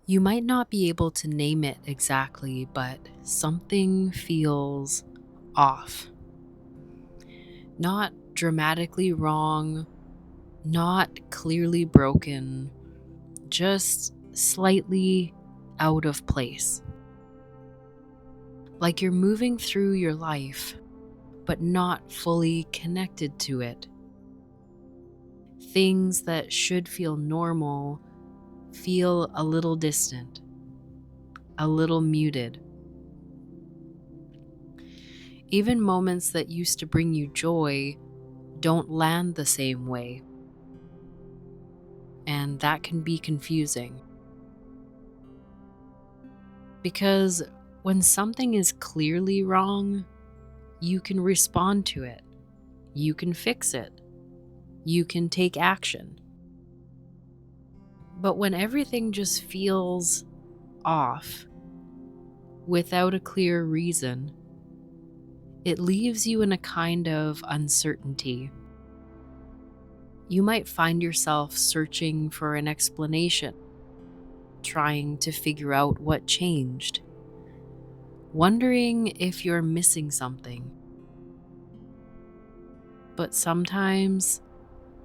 You might not be able to name it exactly, but something feels off. Not dramatically wrong, not clearly broken, just slightly out of place. Like you're moving through your life, but not fully connected to it. Things that should feel normal feel a little distant, a little muted. Even moments that used to bring you joy don't land the same way, and that can be confusing. Because when something is clearly wrong, you can respond to it, you can fix it, you can take action. But when everything just feels off without a clear reason, it leaves you in a kind of uncertainty. You might find yourself searching for an explanation, trying to figure out what changed, wondering if you're missing something. But sometimes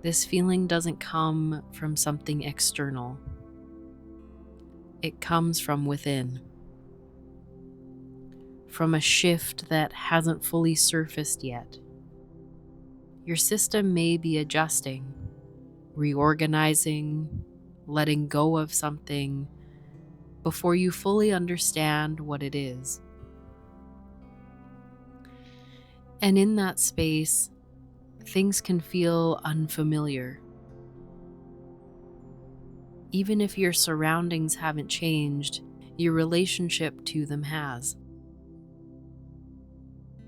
this feeling doesn't come from something external. It comes from within, from a shift that hasn't fully surfaced yet. Your system may be adjusting, reorganizing, letting go of something before you fully understand what it is. And in that space, things can feel unfamiliar. Even if your surroundings haven't changed, your relationship to them has.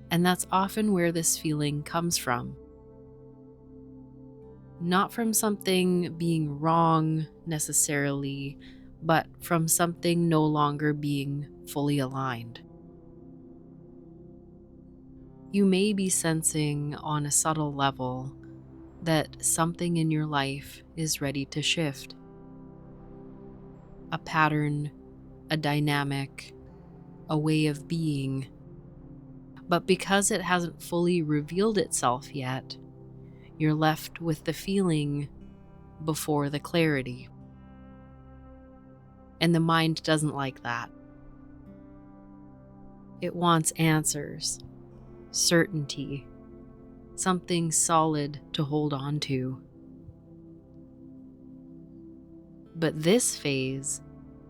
And that's often where this feeling comes from. Not from something being wrong necessarily, but from something no longer being fully aligned. You may be sensing on a subtle level that something in your life is ready to shift. A pattern, a dynamic, a way of being. But because it hasn't fully revealed itself yet, you're left with the feeling before the clarity. And the mind doesn't like that. It wants answers, certainty, something solid to hold on to. But this phase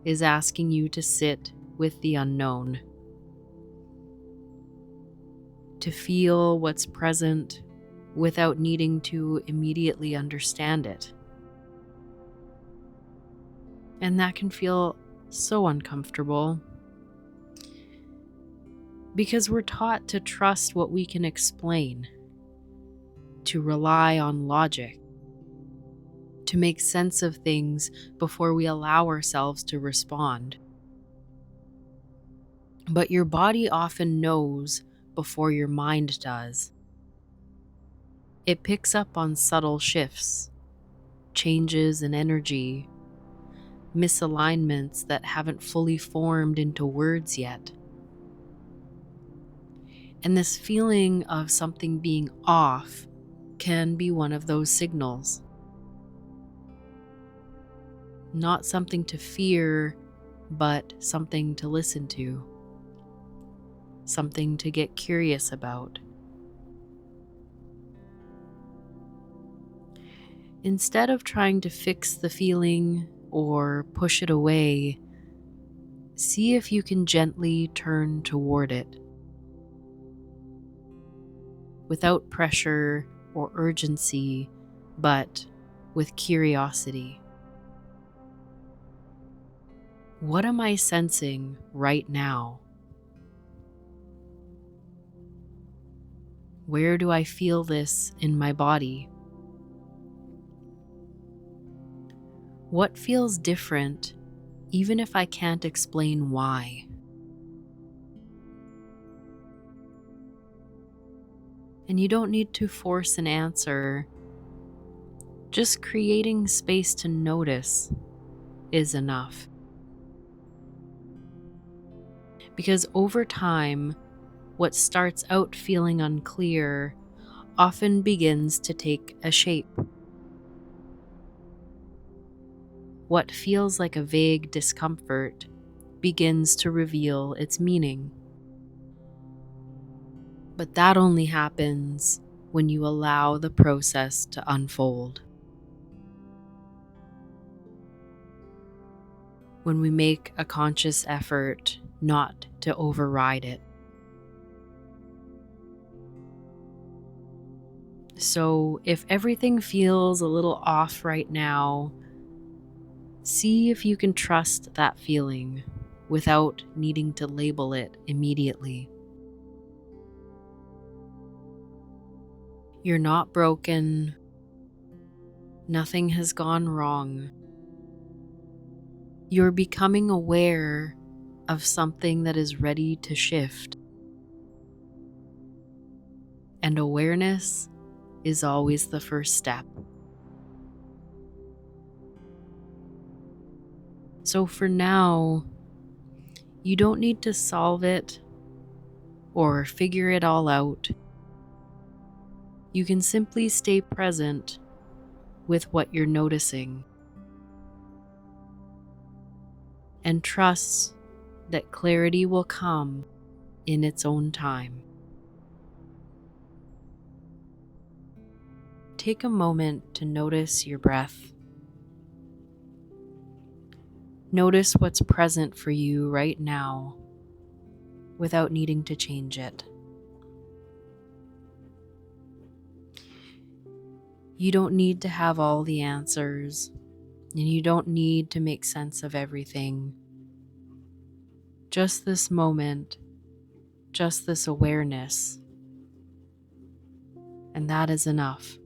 is asking you to sit with the unknown, to feel what's present without needing to immediately understand it. And that can feel so uncomfortable because we're taught to trust what we can explain, to rely on logic, to make sense of things before we allow ourselves to respond. But your body often knows before your mind does. It picks up on subtle shifts, changes in energy, misalignments that haven't fully formed into words yet. And this feeling of something being off can be one of those signals. Not something to fear, but something to listen to, something to get curious about. Instead of trying to fix the feeling or push it away, see if you can gently turn toward it. Without pressure or urgency, but with curiosity. What am I sensing right now? Where do I feel this in my body? What feels different, even if I can't explain why? And you don't need to force an answer. Just creating space to notice is enough. Because over time, what starts out feeling unclear often begins to take a shape. What feels like a vague discomfort begins to reveal its meaning. But that only happens when you allow the process to unfold. When we make a conscious effort not to override it. So, if everything feels a little off right now, see if you can trust that feeling without needing to label it immediately. You're not broken. Nothing has gone wrong. You're becoming aware of something that is ready to shift. And awareness is always the first step. So for now, you don't need to solve it or figure it all out. You can simply stay present with what you're noticing and trust that clarity will come in its own time. Take a moment to notice your breath. Notice what's present for you right now without needing to change it. You don't need to have all the answers, and you don't need to make sense of everything. Just this moment, just this awareness, and that is enough.